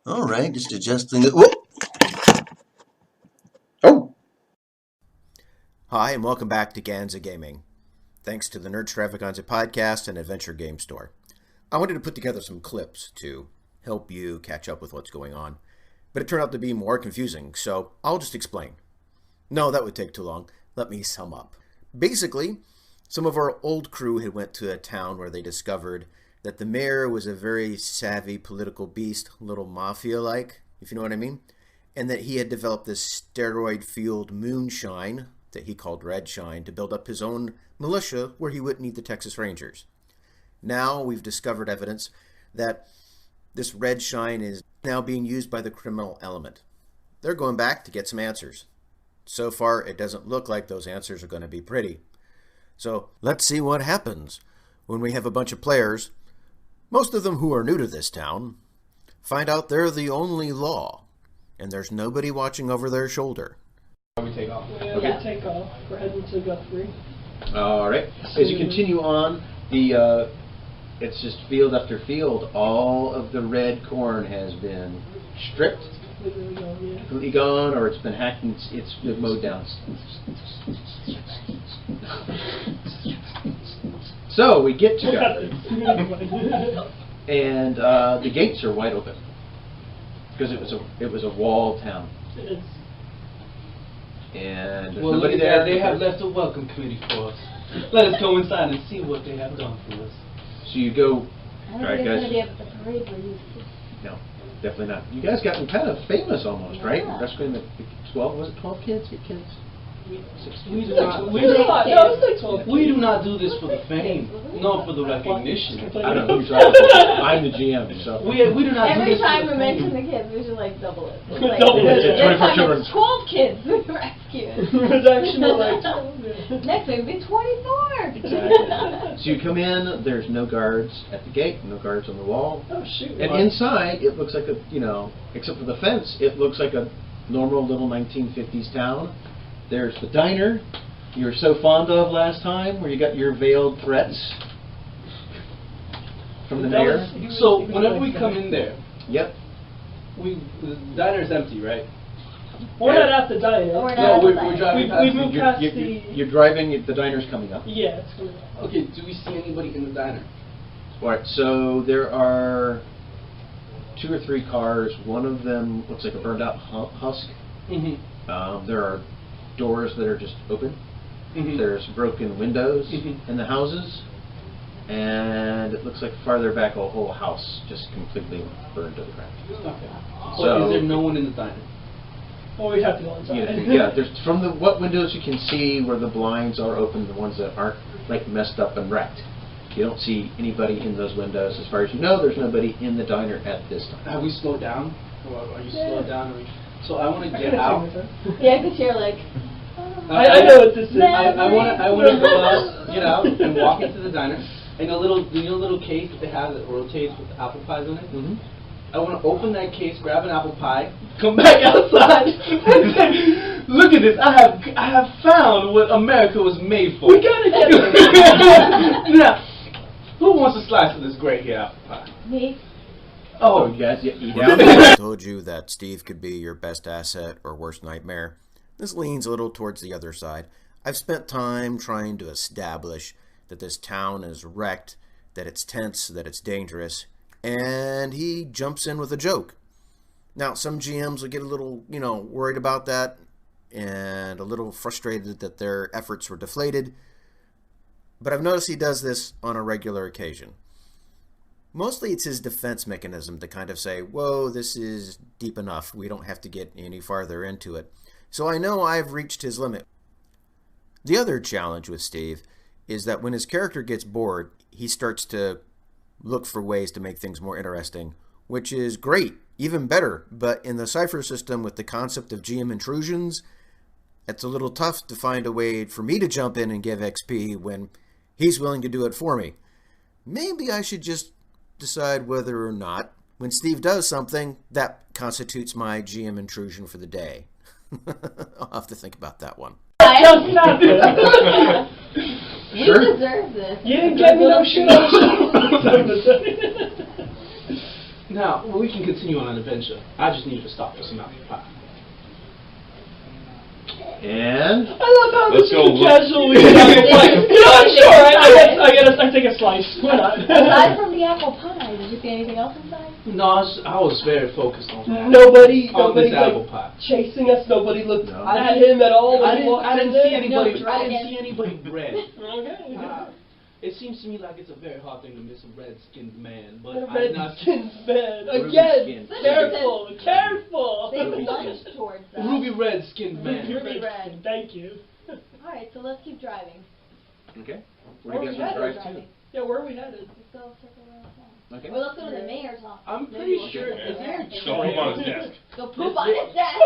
All right, just adjusting it. Whoa! Oh! Hi, and welcome back to Ganza Gaming. Thanks to the Nerd Extravaganza podcast and Adventure Game Store. I wanted to put together some clips to help you catch up with what's going on, but it turned out to be more confusing, so I'll just explain. No, that would take too long. Let me sum up. Basically, some of our old crew had went to a town where they discovered that the mayor was a very savvy political beast, a little mafia-like, if you know what I mean, and that he had developed this steroid-fueled moonshine that he called Red Shine to build up his own militia where he wouldn't need the Texas Rangers. Now we've discovered evidence that this Red Shine is now being used by the criminal element. They're going back to get some answers. So far, it doesn't look like those answers are going to be pretty. So let's see what happens when we have a bunch of players, most of them who are new to this town, find out they're the only law, and there's nobody watching over their shoulder. We take off. Yeah, take off. We're heading to Guthrie. All right. As you continue on, it's just field after field. All of the red corn has been stripped, completely gone, or it's been hacked and it's been mowed down. So we get to Guthrie, and the gates are wide open because it was a walled town. It is. And there's well, nobody look at there. that. They have left a welcome committee for us. Let us go inside and see what they have done for us. So you go. I All don't right, think guys. it's going to be at the parade where you... No, definitely not. You guys gotten kind of famous almost, right? Yeah. Rescuing the 12, was it 12 kids? 8 kids? We do not. We do not do this for the fame, nor for the recognition. I don't know who's right. I'm the GM, so. We do not do Every this time for we the mention fame. the kids, we should like double it. Like, Double it. This 24 time children. it's 12 kids we rescued. It's actually like... Next week it'll be 24. Exactly. So you come in, there's no guards at the gate, no guards on the wall. Oh, shoot. And inside, it looks like a, except for the fence, it looks like a normal little 1950s town. There's the diner you were so fond of last time, where you got your veiled threats from the mayor. So whenever we come in there, Yep. the diner's empty, right? We're not at the diner. We're not No, at the we're diner. driving We past. moved You're, past you're, the... you're driving, the diner's coming up. Yeah, it's good. Okay, do we see anybody in the diner? Alright, so there are 2 or 3 cars. One of them looks like a burned out husk. Mm-hmm. There are doors that are just open. Mm-hmm. There's broken windows Mhm. in the houses. And it looks like farther back a whole house just completely burned to the ground. Okay. So- So is there no one in the diner? Well, we have to go inside. Yeah, there's from what windows you can see where the blinds are open, the ones that aren't like messed up and wrecked. You don't see anybody in those windows. As far as you know, there's nobody in the diner at this time. Have we slowed down? Or are you Yeah. slowed down? So I want to get out. Yeah, because you're like... I know what this is. I want to go out, get out, and walk into the diner. And a little case that they have that rotates with apple pies on it. Mm-hmm. I want to open that case, grab an apple pie, come back outside, and say, "Look at this! I have found what America was made for." We gotta get it. Now, who wants a slice of this great here apple pie? Me? Oh, you guys eat out? I told you that Steve could be your best asset or worst nightmare. This leans a little towards the other side. I've spent time trying to establish that this town is wrecked, that it's tense, that it's dangerous, and he jumps in with a joke. Now, some GMs will get a little, worried about that and a little frustrated that their efforts were deflated, but I've noticed he does this on a regular occasion. Mostly it's his defense mechanism to kind of say, whoa, this is deep enough. We don't have to get any farther into it. So I know I've reached his limit. The other challenge with Steve is that when his character gets bored, he starts to look for ways to make things more interesting, which is great, even better. But in the Cypher system with the concept of GM intrusions, it's a little tough to find a way for me to jump in and give XP when he's willing to do it for me. Maybe I should just decide whether or not, when Steve does something, that constitutes my GM intrusion for the day. I'll have to think about that one. No, stop it. We Sure. deserve this. You didn't get me no shit. Now, we can continue on an adventure. I just need to stop for some apple pie. And I love how Let's this go is look. casual. You know, I'm sure. I take a slice. Why not? Aside from the apple pie, did you see anything else inside? No, I was very focused on that. Nobody On this like, apple pie. chasing us. Nobody looked No. at him at all when I he didn't, walked I didn't in see there? anybody. No, I didn't dragon. see anybody red. Okay. It seems to me like it's a very hard thing to miss a red-skinned man, but A I did not see red-skinned man. Ruby Again, skin. careful, careful. They Ruby lunged skin. towards us. ruby red-skinned man. Ruby red. Thank you. Alright, so let's keep driving. okay, Where where do you we guys want to headed? drive to? Yeah, where are we headed? Let's go circle around town. Okay. Or let's go to the mayor's office. I'm Maybe pretty we'll sure. get Is there a there. Go poop on his desk. Go poop on his desk.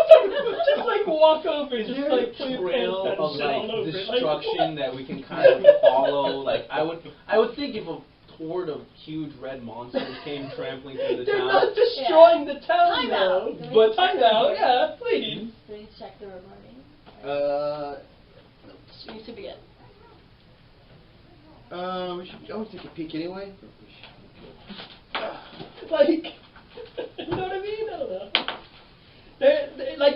Just like walk over, just Is there like a put your trail pants down of and shit all over like it. destruction that we can kind of follow? Like I would think if a horde of huge red monsters came trampling through the They're town. not destroying the town Time though. out. Can we But check time the out, recording? yeah, please. So we need to check the recording. Uh, Should be it. we should always take a peek anyway. Like, you know what I mean? I don't know.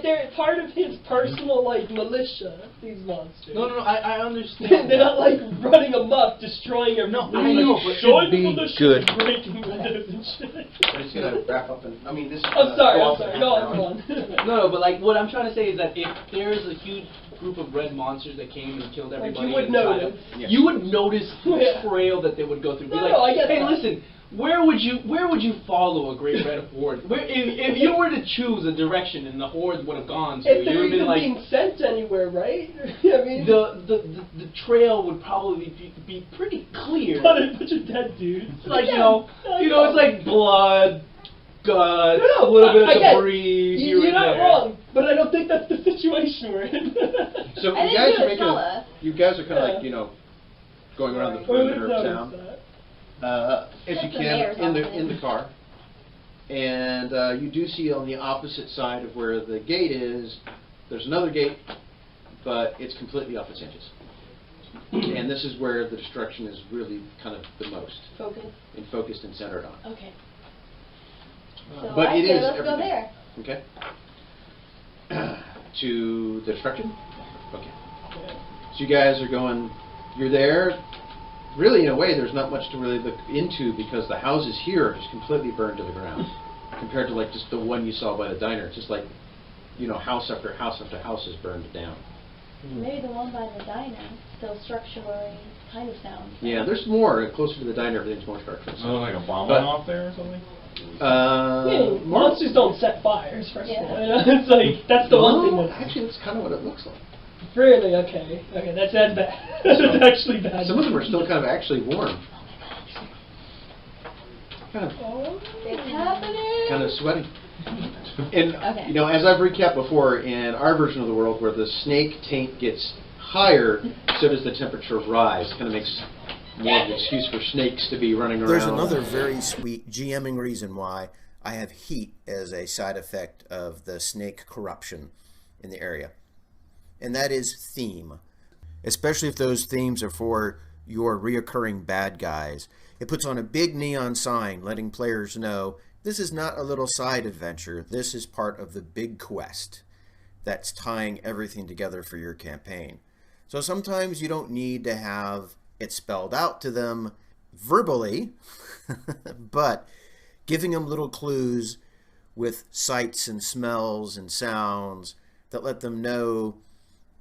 They're part of his personal, like, militia, these monsters. No, I understand. They're not, like, running amok, destroing everything. No, I know, but Join it'd the be militia, good. breaking windows and shit. I'm just gonna wrap up and I mean this. I'm sorry, go I'm sorry. off in Go half an on, hour. go on. No, but like what I'm trying to say is that if there's a huge group of red monsters that came and killed everybody, you would and tried notice. to- Yeah. you would notice the Yeah. trail that they would go through. Be No, like, no, I get hey, that. listen, where would you follow a great red horde? Where, if you were to choose a direction and the horde would have gone to, If you they're would have even been like. being sent anywhere, right? I mean, The trail would probably be pretty clear. but you're dead, dude. It's like Yeah, it's like blood, guts, No, a little bit of I get it. debris here You're and not there. wrong, but I don't think that's the situation we're in. So I you didn't guys do are it, making. tell us. You guys are kind of Yeah. like going around the We perimeter would've of noticed town. that. If you That's the can, mayor's in the office. car. And you do see on the opposite side of where the gate is, there's another gate, but it's completely off its hinges. And this is where the destruction is really kind of the most Focus. and focused and centered on. Okay. So But I it say is let's go everything. there. Okay. To the destruction? Okay. So you guys are going, you're there. Really, in a way, there's not much to really look into because the houses here are just completely burned to the ground compared to like just the one you saw by the diner. It's just like, house after house after house is burned down. Maybe the one by the diner still structurally kind of sound. Yeah, there's more. Closer to the diner, everything's more structural. Oh, like a bomb But- went off there or something? Monsters don't set fires, first Yeah. of all. It's like, that's the one thing that's... Actually, that's kind of what it looks like. Really? Okay. Okay, that's bad. That's actually bad. Some of them are still kind of actually warm. Kind of Oh. It's happening. kind of sweaty. And Okay. as I've recapped before, in our version of the world, where the snake taint gets higher, so does the temperature rise. Kind of makes more of an excuse for snakes to be running around. There's another very sweet GMing reason why I have heat as a side effect of the snake corruption in the area. And that is theme. Especially if those themes are for your reoccurring bad guys. It puts on a big neon sign letting players know this is not a little side adventure. This is part of the big quest that's tying everything together for your campaign. So sometimes you don't need to have it spelled out to them verbally, but giving them little clues with sights and smells and sounds that let them know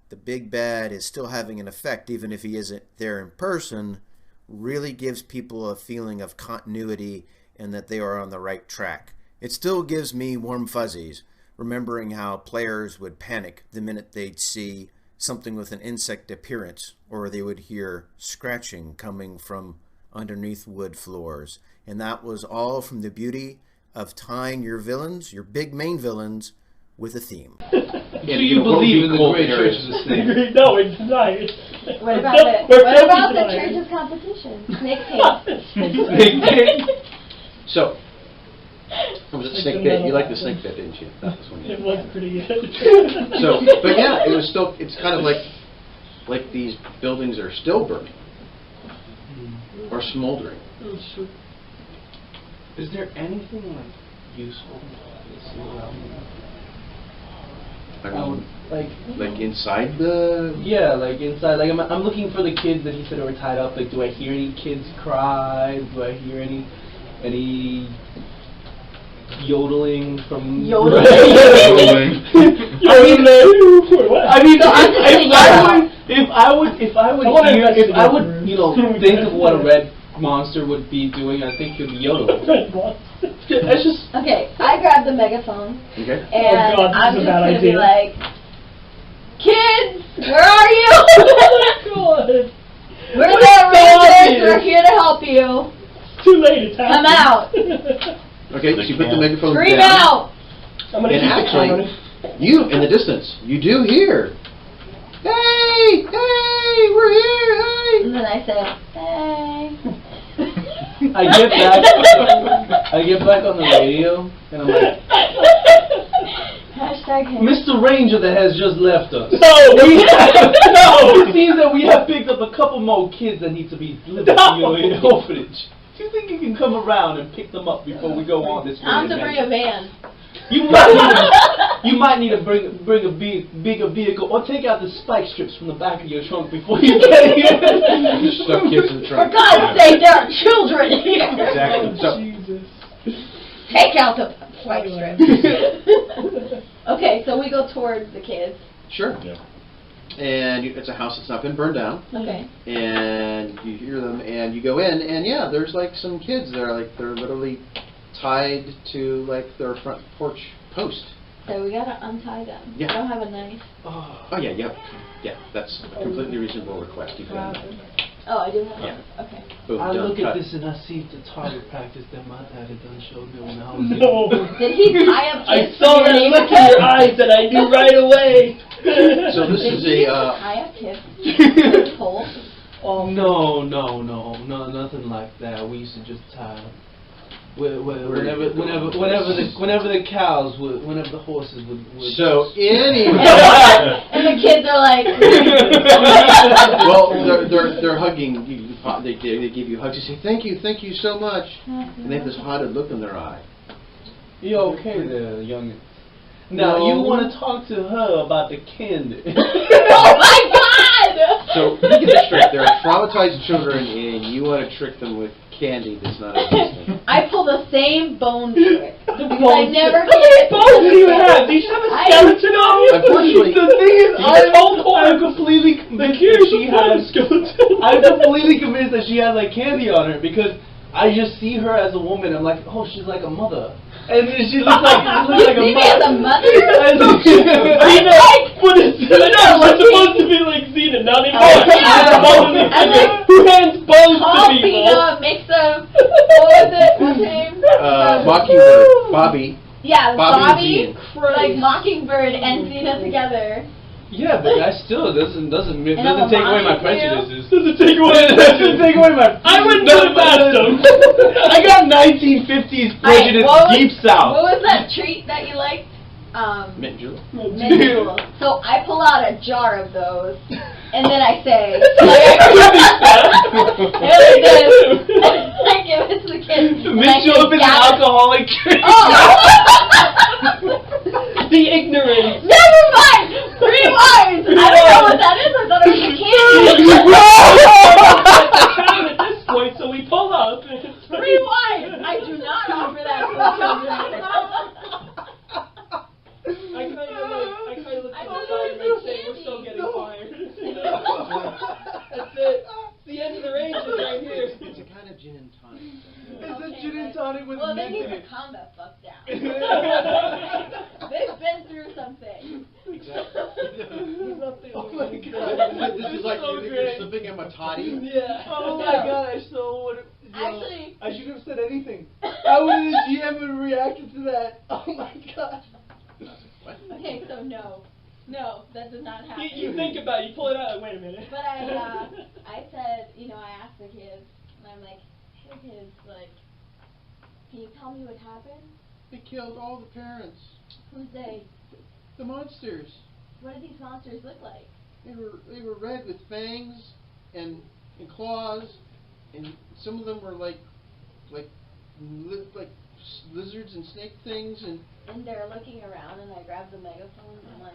the big bad is still having an effect even if he isn't there in person really gives people a feeling of continuity and that they are on the right track. It still gives me warm fuzzies remembering how players would panic the minute they'd see something with an insect appearance or they would hear scratching coming from underneath wood floors. And that was all from the beauty of tying your villains, your big main villains, with a theme. Do you believe in the great church of the snake? No, it's not. What about the church's competition? Snake taint. So, it was a snake bit. You liked the snake bit, didn't you? That was one you It was pretty good. So, but yeah, it was still. It's kind of like these buildings are still burning or smoldering. Is there anything like useful. Let's see around me. I I would, mean, like inside the. yeah, like inside. Like I'm looking for the kids that he said were tied up. Like, do I hear any kids cry? Do I hear any yodeling from Yodeling. I mean, if I would, you know, think of what a red monster would be doing, I think it would be yodeling. It's just Okay, I grabbed the megaphone Okay. and Oh God, this I'm is a just bad gonna idea. be like, kids, where are you? God. We're the Rangers. We're here to help you. Too late. It's Come happening. out. Okay, so you put the megaphone Scream down. out. I'm gonna And keep it actually, coming. you in the distance, you do hear. Hey, hey, we're here, hey. And then I say, hey. I get back on the radio and I'm like, Hashtag him. Mr. Ranger that has just left us. No! No! It seems that we have picked up a couple more kids that need to be living in an orphanage. Do you think you can come around and pick them up before we go on this? Time to bring a van. You might need to bring a bigger vehicle or take out the spike strips from the back of your trunk before you get here. Just stuff kids in the For trunk. God's sake, there are children here. Exactly. So, Jesus. Take out the spike strip. Okay, so we go towards the kids. sure. Yeah. And it's a house that's not been burned down. Okay. And you hear them, and you go in, and yeah, there's like some kids there, like they're literally tied to like their front porch post. So we gotta untie them. Yeah. I don't have a knife. Oh yeah, yeah, that's a completely reasonable request. You can Oh, I do have Yeah. one. Okay. boom, I done, look cut. at this and I see the target practice that my daddy done showed me when I was No. Did he tie up I kids saw for that your look in your eyes and I knew right away. So this Did is he a tie up kids to the pole? No, nothing like that. We used to just tie. Whenever the cows would, whenever the horses would. so anyway. And the kids are like, Well, they're hugging you. They give you hugs. They say thank you so much, and they have this haunted look in their eye. You okay there, youngin? Now No. you want to talk to her about the candy? oh my God! So you get this straight. They're traumatized children, and you want to trick them with candy that's not existing. I pull the same bone trick. Because I bone never How many get bones do you have? Do you just have a skeleton on you? Unfortunately, The thing is, I'm The completely convinced curious that she has. skeleton. I'm completely convinced that she has like candy on her because I just see her as a woman. I'm like, oh, she's like a mother, and then she looks like You see me as a mother? What is it? I know, it's supposed to be like Xena, not anymore. Yeah. And like, Who hands bones to Paul people? Pina makes them, what was it? What's his name? Mockingbird, Bobby. Yeah, Bobby and Bobby, like Mockingbird and Xena together. Yeah, but that still doesn't I'm take away my lying to you. prejudices. Doesn't take away Doesn't take away my. I wouldn't put it past them. I got 1950s prejudice Alright, deep What south. was that treat that you liked? Mint julep. Mint juleps. So I pull out a jar of those, and then I say, like, I give it to the kids. and I Mint say, julep is an "Gallon." alcoholic drink. Oh! The ignorance. Never mind! Rewind! I don't know what that is. I thought it was a candy. It's a town at this point, so we pull up. And it's Rewind! I do not offer that to children. I kind of look to the side and say, we're still getting fired. That's it. It's the end of the ranges right here. It's a kind of gin and tonic. It's a gin and tonic with Well, they mint need in to it. calm the fuck down. They've been through something. Oh my god. This is like so you think great. you're slipping a matati. Yeah. Oh my gosh, so what? Actually, I shouldn't have said anything. I would have GM and reacted to that. Oh my god. What? okay, so no, that does not happen. You think about it, you pull it out, wait a minute. But I said, I asked the kids, and I'm like, hey kids, like, can you tell me what happened? They killed all the parents. Who's they? The monsters. What did these monsters look like? They were red with fangs and claws, and some of them were like lizards and snake things and. And they're looking around, and I grab the megaphone, and I'm like,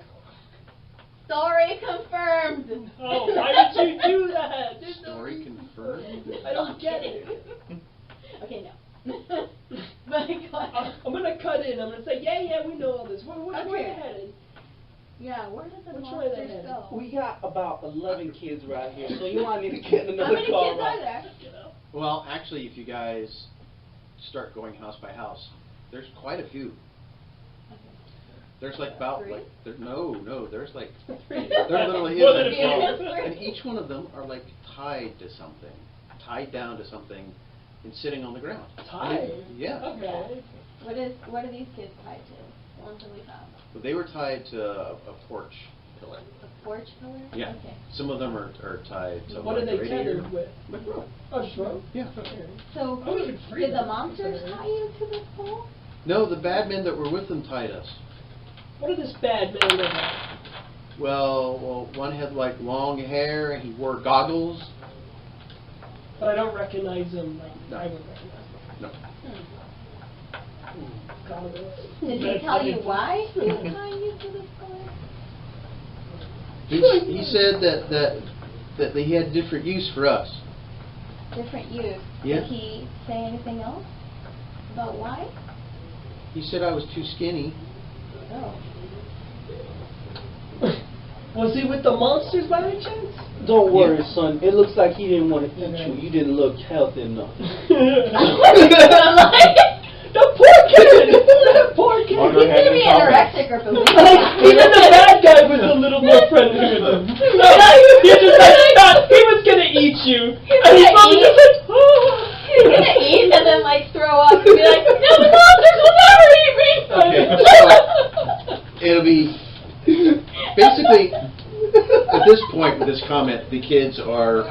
story confirmed! Oh, why did you do that? There's no Story reason. confirmed? I don't get it. Okay, no. But go ahead. I'm gonna cut in. I'm gonna say, yeah, we know all this. Where Okay. they headed? Yeah, where did the Which way they monsters headed? go? We got about 11 kids right here, so you might need to get another How many car. kids are there? Well, actually, if you guys start going house by house, there's quite a few. There's like about Three? like no, there's like Three. there literally More is than like 12, three. and each one of them are like tied to something, tied down to something, and sitting on the ground. Tied? Yeah. Okay. What are these kids tied to? The ones that we found. But they were tied to a porch pillar. A porch pillar? Yeah. Okay. Some of them are tied to What like are they a radiator. tethered with? With rope. Oh, just rope? Yeah. Okay. So, I was afraid did the of monsters that. tie you to this pole? No, the bad men that were with them tied us. What did this bad man look like? Well, one had like long hair and he wore goggles. But I don't recognize him like No. I would recognize him. No. Goggles. Did he tell you why he was tying you to this pole? He said that he had different use for us. Different use. Yeah. Did he say anything else about why? He said I was too skinny. No. Was he with the monsters by any chance? Don't worry, son. It looks like he didn't want to eat you. You didn't look healthy enough. The poor kid! The poor kid! He's gonna be anorexic or something. Even the bad guy was a little more friendly with him. He just like, he was gonna eat you. And he's probably just like, oh. He's gonna eat and then like throw up and be like, no, the monsters will never eat me! Okay. It'll be basically at this point with this comment, the kids are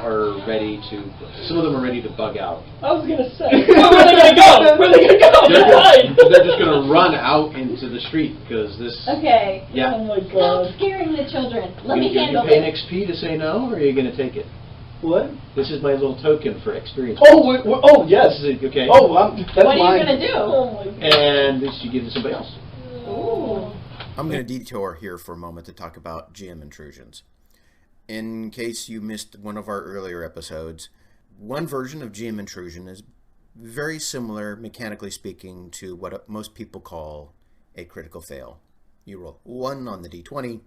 ready to. Some of them are ready to bug out. I was gonna say, where are they gonna go? Where are they gonna go? They're just gonna run out into the street because this. Okay. Yeah. Oh my Stop god. scaring the children. Let me you handle pay an this. XP to say no, or are you gonna take it? What? This is my little token for experience. Oh, oh yes. This is it, okay. Oh, that's What are mine. you gonna do? Oh my god. And this you give to somebody else. Ooh. I'm going to detour here for a moment to talk about GM intrusions. In case you missed one of our earlier episodes, one version of GM intrusion is very similar, mechanically speaking, to what most people call a critical fail. You roll 1 on the d20,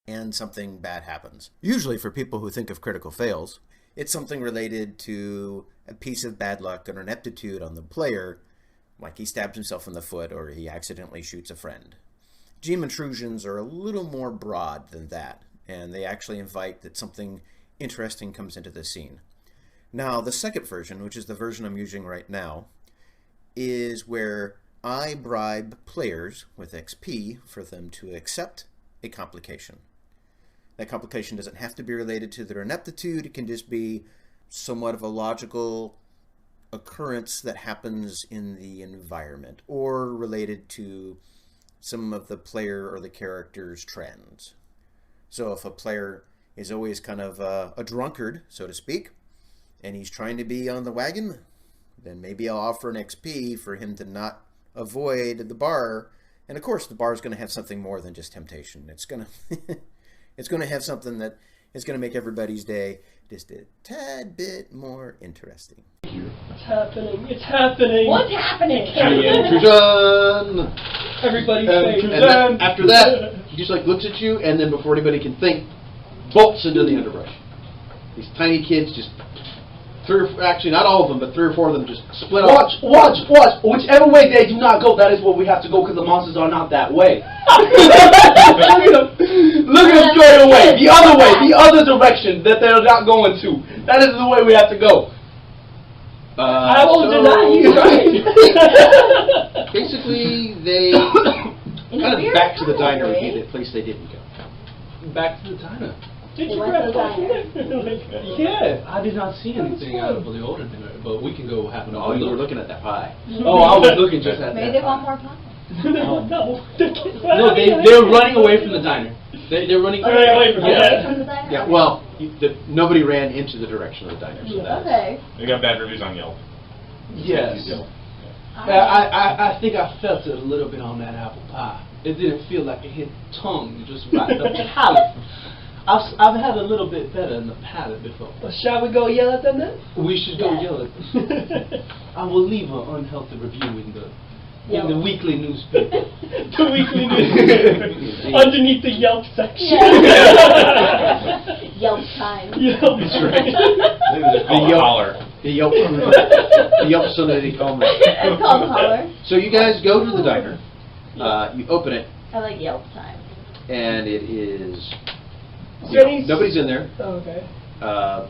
and something bad happens. Usually for people who think of critical fails, it's something related to a piece of bad luck or ineptitude on the player, like he stabs himself in the foot or he accidentally shoots a friend. GM intrusions are a little more broad than that, and they actually invite that something interesting comes into the scene. Now, the second version, which is the version I'm using right now, is where I bribe players with XP for them to accept a complication. That complication doesn't have to be related to their ineptitude. It can just be somewhat of a logical occurrence that happens in the environment or related to some of the player or the character's trends. So if a player is always kind of a drunkard, so to speak, and he's trying to be on the wagon, then maybe I'll offer an XP for him to not avoid the bar. And of course, the bar is going to have something more than just temptation. It's going to it's going to have something that is going to make everybody's day just a tad bit more interesting. It's happening. It's happening. What's happening? Intrusion! Everybody's And then after that, he just like looks at you, and then before anybody can think, bolts into the underbrush. These tiny kids just actually not all of them, but 3 or 4 of them just split off. Watch! Whichever way they do not go, that is where we have to go because the monsters are not that way. Look at them straight away. The other way, the other direction that they're not going to. That is the way we have to go. I won't deny you. Basically, they kind of back to the diner with you, the place they didn't go. Back to the diner. Did They you went grab to the something? Yeah, I did not see anything out of the older dinner, but we can go have Oh, another you were look. looking at that pie. Oh, I was looking just at Maybe that. they want more pie. No. No, they're running away from the diner. They're running Away from yeah. Away from the diner? Yeah, well, nobody ran into the direction of the diner. So that's, Okay. They got bad reviews on Yelp. Yes. I think I felt it a little bit on that apple pie. It didn't feel like it hit the tongue. It just right the palate. I've had a little bit better in the palate before. Well, shall we go yell at them then? We should go yell at them. I will leave an unhealthy review in the weekly newspaper. The weekly newspaper. Underneath the Yelp section. Yelp time. Yelp. That's right. The Yelp so that he called me. It's called holler. So you guys go to the diner. You open it, I like Yelp time. and it is Jenny's- nobody's in there. Oh, okay.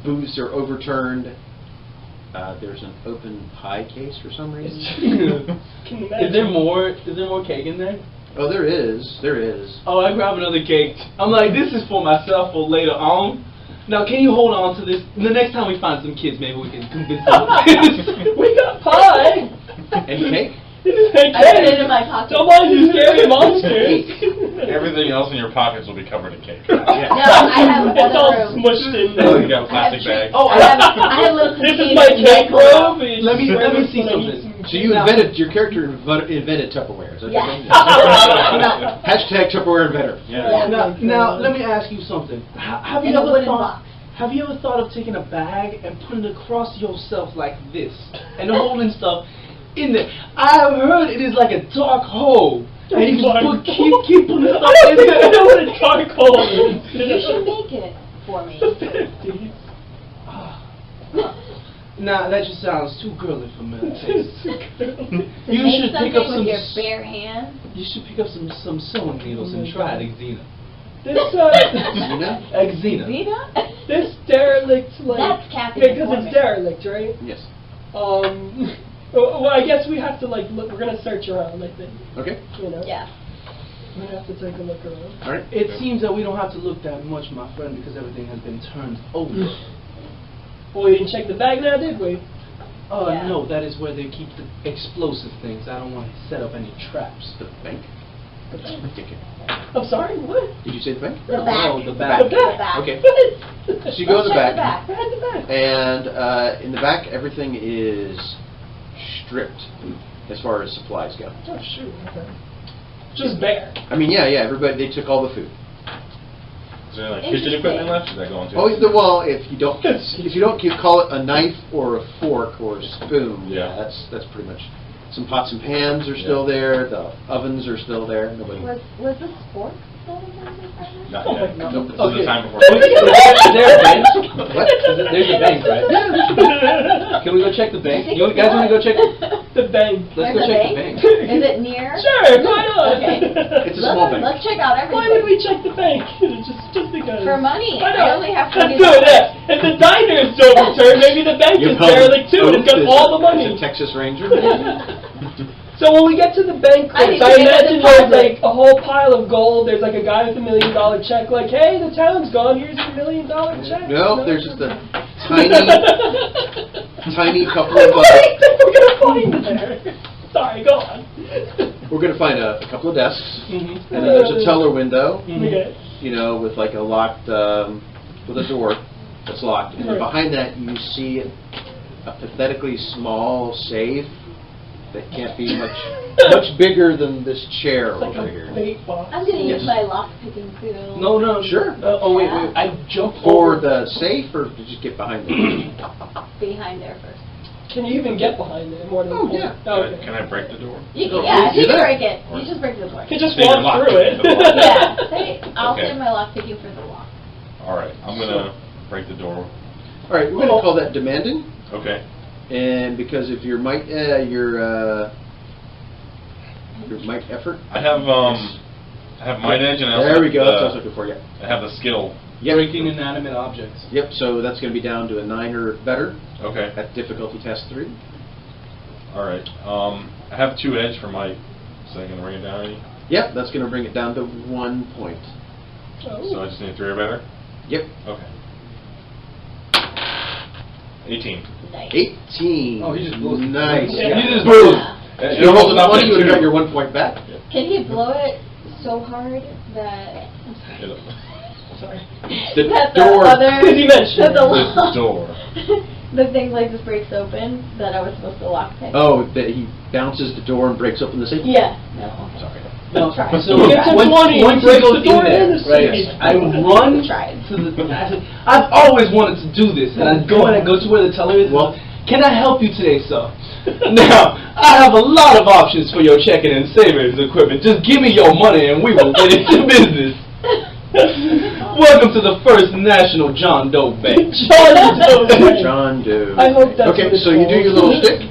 Booths are overturned. There's an open pie case for some reason. Can you imagine? Is there more cake in there? Oh, there is. There is. Oh, I grab another cake. I'm like, this is for myself for later on. Now, can you hold on to this? The next time we find some kids, maybe we can convince them. We got pie! And cake? I I put it in my pocket. Don't mind you scary monsters. Everything else in your pockets will be covered in cake. No, I have It's all other room. smushed in Oh, there. you got a plastic bag. Oh, I have little This is containers my in cake my room. Let me see something. So you invented, your character invented Tupperware. Is that Yeah. right? Hashtag Tupperware inventor. Yeah. Now, let me ask you something. Have you In a ever wooden thought? box. Have you ever thought of taking a bag and putting it across yourself like this and holding stuff in there? I have heard it is like a dark hole. And you just keep putting stuff I in don't even know there. what a dark hole is. You should make it for me. Nah, that just sounds too girly for me. You Make should pick up something some. with your bare hands. You should pick up some sewing needles and try it, Xena. This, Xena? Xena. Zena? this derelict, like... That's Kathy because McCormick. it's derelict, right? Yes. Well, I guess we have to, like, look, we're gonna search around, I think, Okay. you know? Yeah. We're gonna have to take a look around. All right. It seems that we don't have to look that much, my friend, because everything has been turned over. Well, we didn't check the bag now, did we? Yeah. No, that is where they keep the explosive things. I don't want to set up any traps. The bank. I'm sorry, what? Did you say the bank? The back. Oh, the back. The back. Okay. What? So you go in the Check back, the back. and in the back, everything is stripped as far as supplies go. Oh, shoot, okay. Just bare. I mean, yeah, everybody, they took all the food. Is there like kitchen equipment left? Is that going to? Oh, well, if you don't call it a knife or a fork or a spoon, Yeah. that's pretty much. Some pots and pans are still there. The ovens are still there. Nobody. Was the spork still in there? Not Oh yet. my God. Nope, this is the time before. Is there a bank? What? There's a bank, right? Can we go check the bank? You guys want to go check? The bank. Let's go There's a check the bank? bank. Is it near? Sure, why not? Okay. It's a small bank. Let's check out everything. Why would we check the bank? just because. For money. Why I not? only have Let's $20. do it. If the diner is overturned, maybe the bank is derelict too. It's got all the money. It's a Texas Ranger. So when we get to the bank, I need I to make a imagine there's deposit. like a whole pile of gold. There's like a guy with $1 million check. Like, hey, the town's gone. Here's your $1 million check. No, there's just a tiny couple of. What do you think we're gonna find there? Sorry, go on. We're gonna find a couple of desks, Mhm. and then there's a teller window. Okay. You know, with like a locked, with a door that's locked. And then Right. behind that, you see a pathetically small safe that can't be much bigger than this chair It's like over a here. bait box. I'm gonna Yes. use my lock picking skill. No. Sure. Oh, wait. I jumped For over. the safe, or did you just get behind it? Behind there first. Can you even get behind it more than Oh, one? yeah. Oh, okay. Can I break the door? You Oh, can, yeah, do you can that. break it. You just break the door. You can just Say walk the lock. through it. The lock. Yeah, I'll Okay. save my lock picking for the lock. All right, I'm gonna break the door. All right, we're gonna call that demanding, Okay. and because of your might effort. I have might edge and I also There we have go. That's what I was the, looking for. Yeah. I have the skill. Breaking inanimate objects. Yep. So that's going to be down to a 9 or better Okay. at difficulty test 3. All right. I have 2 edge for might. So I can bring it down any. Yep. That's going to bring it down to 1 point. So I just need 3 or better. Yep. Okay. 18. Nice. 18. Oh, he just blew it. Nice. Yeah. You just Boom. Yeah. If you rolled a 20, you would have got your 1 point back. Can he blow it so hard that It'll- Sorry. The that door. the other Dimension. that the The lock door. the thing like just breaks open that I was supposed to lockpick. Oh, that he bounces the door and breaks open the safe? Yeah. No. Sorry. No, Try. so You get to 20, once you he break goes the door in in, there, right, yes. I run Tried. to the. I said, I've always wanted to do this, and I go to where the teller is. Well, can I help you today, sir? Now, I have a lot of options for your checking and savings equipment. Just give me your money, and we will get into business. Welcome to the First National John Doe Bank. John Doe. I hope that's okay, what it's so you do called. your little shtick.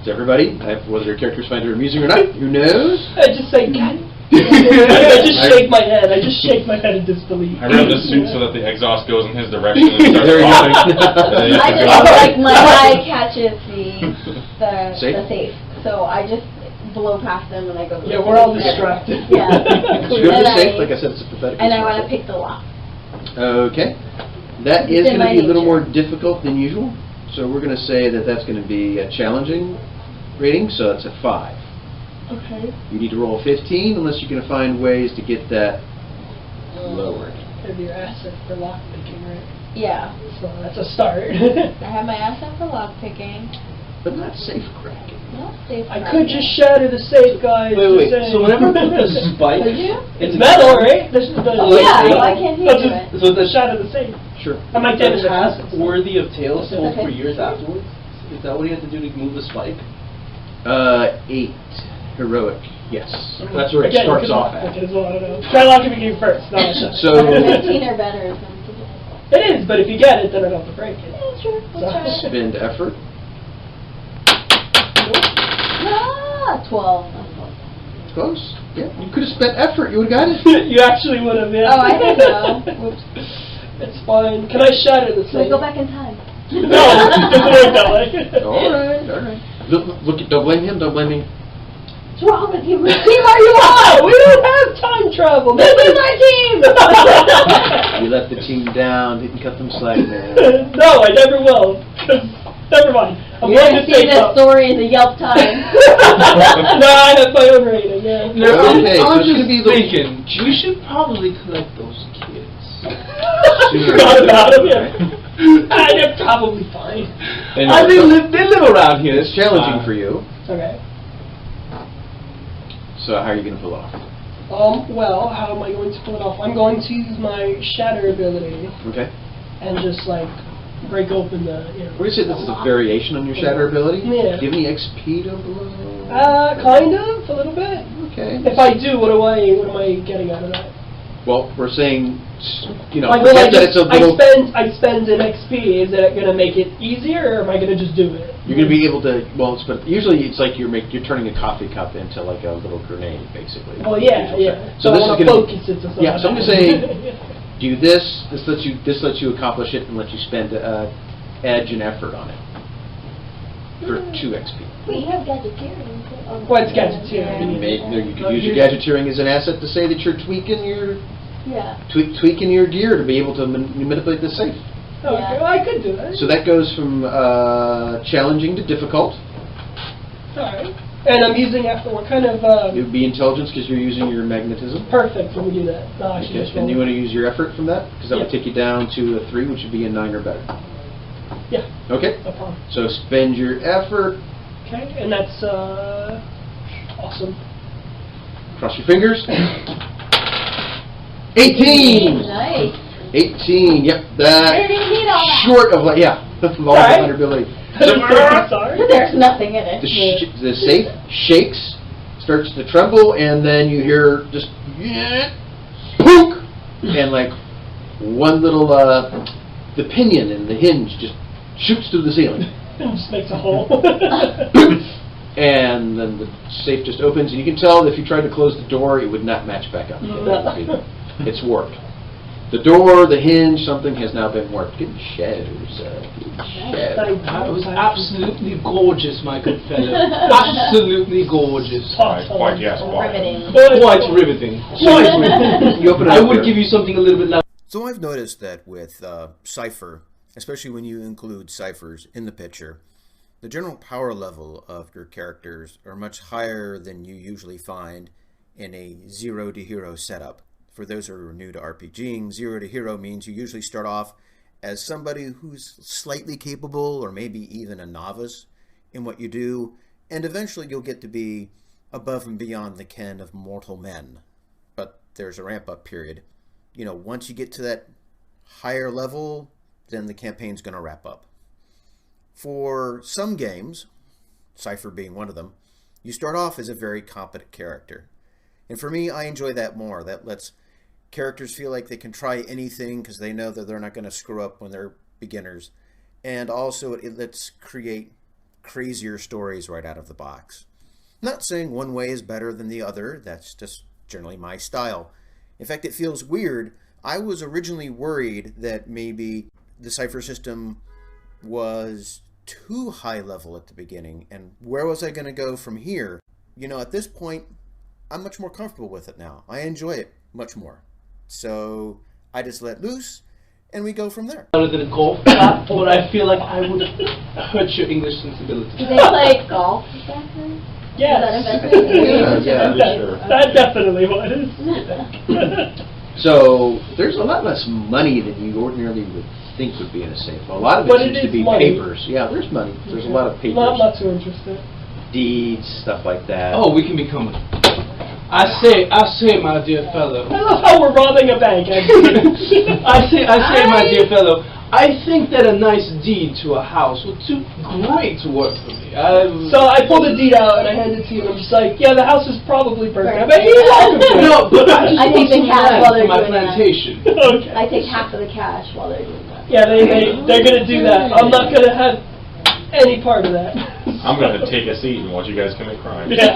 To everybody, whether your characters find it amusing or not, who knows? I just say, God. I just shake my head. I just shake my head in disbelief. I grab the suit so that the exhaust goes in his direction and starts There you go. falling. I just like my eye catches the Safe? safe, so I just blow past them and I go. Yeah, we're all distracted. Yeah. So you go to the And safe, I- like I said, it's a pathetic. And I want to pick the lock. Okay. That It's is in going to my be a little more nature. difficult than usual. So we're going to say that that's going to be a challenging rating, so it's a 5. Okay. You need to roll a 15 unless you're going to find ways to get that lowered. Have your asset for lockpicking, right? Yeah. So that's a start. I have my asset for lock picking. But not safe cracking. Not safe. I could just shatter the safe, guys. Wait. just saying. So whenever I put the spike, Could you? It's metal, right? Oh, yeah, why can't he That's do just- it? So the shatter the safe. Sure. I might that damage the has assets. worthy of tales told Okay. for years afterwards. Is that what you have to do to move the spike? 8. Heroic. Yes. That's where it Again, starts you could off lock at. pick it as well, I don't know. Try lock picking first. No, it's not. So 15 or better is going to do it. It is, but if you get it, then I don't have to break it. Yeah, sure. Let's try it. spend effort. Ah, 12. That's close. Close. Yeah. You could have spent effort. You would have got it. You actually would have, yeah. Oh, I didn't know. Whoops. It's fine. Can I shatter the Should we safe? go back in time? No, it doesn't work that way. All right. All right. Look. Don't blame him. Don't blame me. What's wrong with you? What team are you on? We don't have time travel. This is my team! You let the team down. Didn't cut them slack, man. No, I never will. 'Cause- never mind. I'm You're going going to to see say this something. story in the Yelp Times. No, I have my own rating, yeah. Okay, so I'm it's just gonna be the- thinking, we should probably collect those kids. Forgot about him, yeah. They're probably fine. They live around here. It's challenging for you. Okay. So how are you going to pull it off? Well, how am I going to pull it off? I'm going to use my shatter ability Okay. and just, like, break open the, We're going to say this is a variation on your shatter ability. Yeah. Do you have any XP to blow? Kind of, a little bit. Okay. If I do, what am I getting out of that? Well, we're saying, Like, will I forget that it's a little... I spend an XP, is that going to make it easier, or am I going to just do it? You're going to be able to, but usually it's like you're turning a coffee cup into like a little grenade, basically. Well, yeah. So I this is want going to to focus it to something. yeah, so I'm going to say, do this. This lets you accomplish it and lets you spend edge and effort on it for 2 XP. We have gadgeteering. What's gadgeteering? You could use your gadgeteering as an asset to say that you're tweaking your gear to be able to manipulate the safe. Oh, Yeah. okay, well, I could do that. So that goes from challenging to difficult. Alright. And I'm using after what kind of, It would be intelligence because you're using your magnetism. perfect, let me do that. No, I should Okay. just And roll. you want to use your effort from that? Because that would Yeah. take you down to a 3, which would be a 9 or better. Yeah, Okay? no problem. So spend your effort. Okay, and that's, awesome. Cross your fingers. 18! Nice. 18, yep. I didn't even need all that. Short of, yeah, of all the Alright. vulnerability. Sorry. There's nothing in it. The safe shakes, starts to tremble, and then you hear just pook, and like one little the pinion and the hinge just shoots through the ceiling, It just makes a hole. and then the safe just opens, and you can tell that if you tried to close the door, it would not match back up. It's warped. The door, the hinge, something has now been warped. Good shadows. That was absolutely gorgeous, my good fellow. Absolutely gorgeous. Quite, yes, quite. Riveting. Quite riveting. Quite riveting. You open it I up would there. give you something a little bit louder. So I've noticed that with Cypher, especially when you include ciphers in the picture, the general power level of your characters are much higher than you usually find in a 0 to hero setup. For those who are new to RPGing, 0 to hero means you usually start off as somebody who's slightly capable or maybe even a novice in what you do, and eventually you'll get to be above and beyond the ken of mortal men. But there's a ramp-up period. You know, once you get to that higher level, then the campaign's going to wrap up. For some games, Cypher being one of them, you start off as a very competent character. And for me, I enjoy that more. That lets characters feel like they can try anything because they know that they're not going to screw up when they're beginners. And also, it lets create crazier stories right out of the box. Not saying one way is better than the other. That's just generally my style. In fact, it feels weird. I was originally worried that maybe the Cypher system was too high level at the beginning, and where was I going to go from here? You know, at this point, I'm much more comfortable with it now. I enjoy it much more. So I just let loose, and we go from there. Other than a golf shot, but I feel like I would hurt your English sensibility. Do they play golf back then? Yes. That definitely was. So there's a lot less money than you ordinarily would think would be in a safe. A lot of it But seems it to is be money. papers. Yeah, there's money. There's a lot of papers, Not too interested. deeds, stuff like that. Oh, we can become. I say, my dear fellow. I love how we're robbing a bank. I say, my dear fellow. I think that a nice deed to a house would do great work for me. So I pulled a deed out and I handed it to you, and I'm just like, yeah, the house is probably burnt down. But you're welcome to it. No, but I just I want take the some cash land while for they're my doing that. plantation. Okay. I take half of the cash while they're doing that. Yeah, they're gonna do that. I'm not gonna have any part of that. I'm going to take a seat and watch you guys commit crime. Yeah.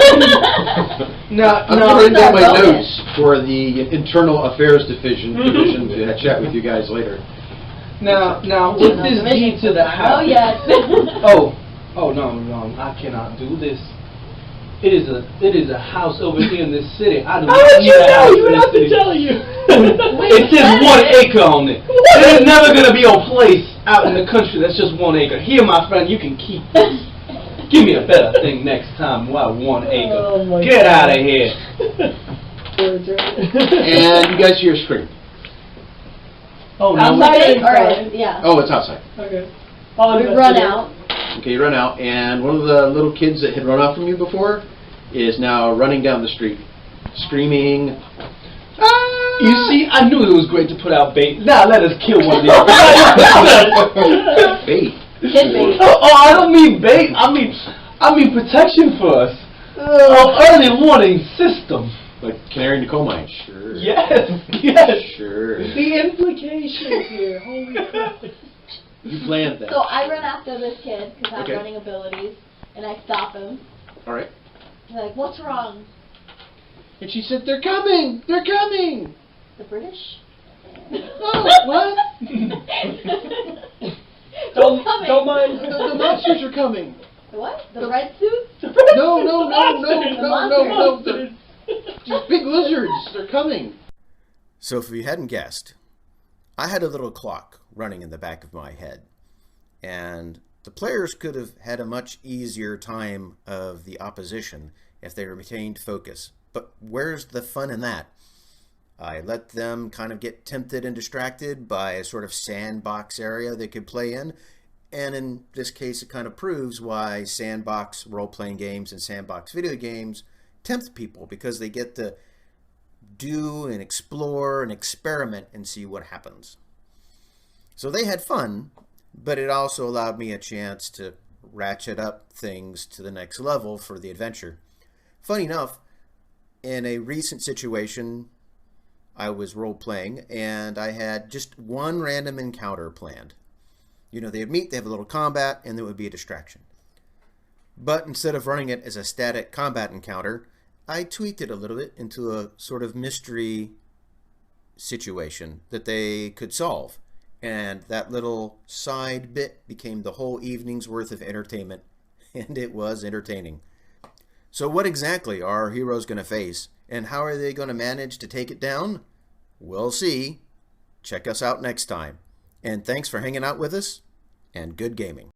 I'm writing down my notes for the Internal Affairs Division to chat with you guys later. Now, with this deed to the house. Oh, yes. Oh, no, I cannot do this. It is a house over here in this city. I do How not would need you a know? house You in would this have to city. tell you. It says 1 acre on it. There's never going to be a place out in the country that's just 1 acre. Here, my friend, you can keep this. Give me a better thing next time. Why 1 acre? Oh my Get God. out of here. And you guys hear a scream. Oh, no. Outside? Or, yeah. Oh, it's outside. Okay. We run out. Okay, you run out, and one of the little kids that had run off from you before is now running down the street, screaming. You see, I knew it was great to put out bait. Now let us kill one of these. Bait. Kid bait. Oh, I don't mean bait. I mean protection for us. Early warning system. Like canary in the coal mine. Sure. Yes. Sure. The implications here. Holy crap. You planned that. So I run after this kid because I have Okay. running abilities, and I stop him. All right. He's like, "What's wrong?" And she said, "They're coming! They're coming!" The British? Oh, what? Don't mind. The monsters are coming. The what? The red suits? No. Monsters. These big lizards. They're coming. So if you hadn't guessed, I had a little clock running in the back of my head, and the players could have had a much easier time of the opposition if they retained focus. But where's the fun in that? I let them kind of get tempted and distracted by a sort of sandbox area they could play in, and in this case it kind of proves why sandbox role-playing games and sandbox video games tempt people, because they get to do and explore and experiment and see what happens. So they had fun, but it also allowed me a chance to ratchet up things to the next level for the adventure. Funny enough, in a recent situation, I was role-playing, and I had just one random encounter planned. You know, they would meet, they have a little combat, and there would be a distraction. But instead of running it as a static combat encounter, I tweaked it a little bit into a sort of mystery situation that they could solve. And that little side bit became the whole evening's worth of entertainment, and it was entertaining. So what exactly are our heroes going to face, and how are they going to manage to take it down? We'll see. Check us out next time. And thanks for hanging out with us, and good gaming.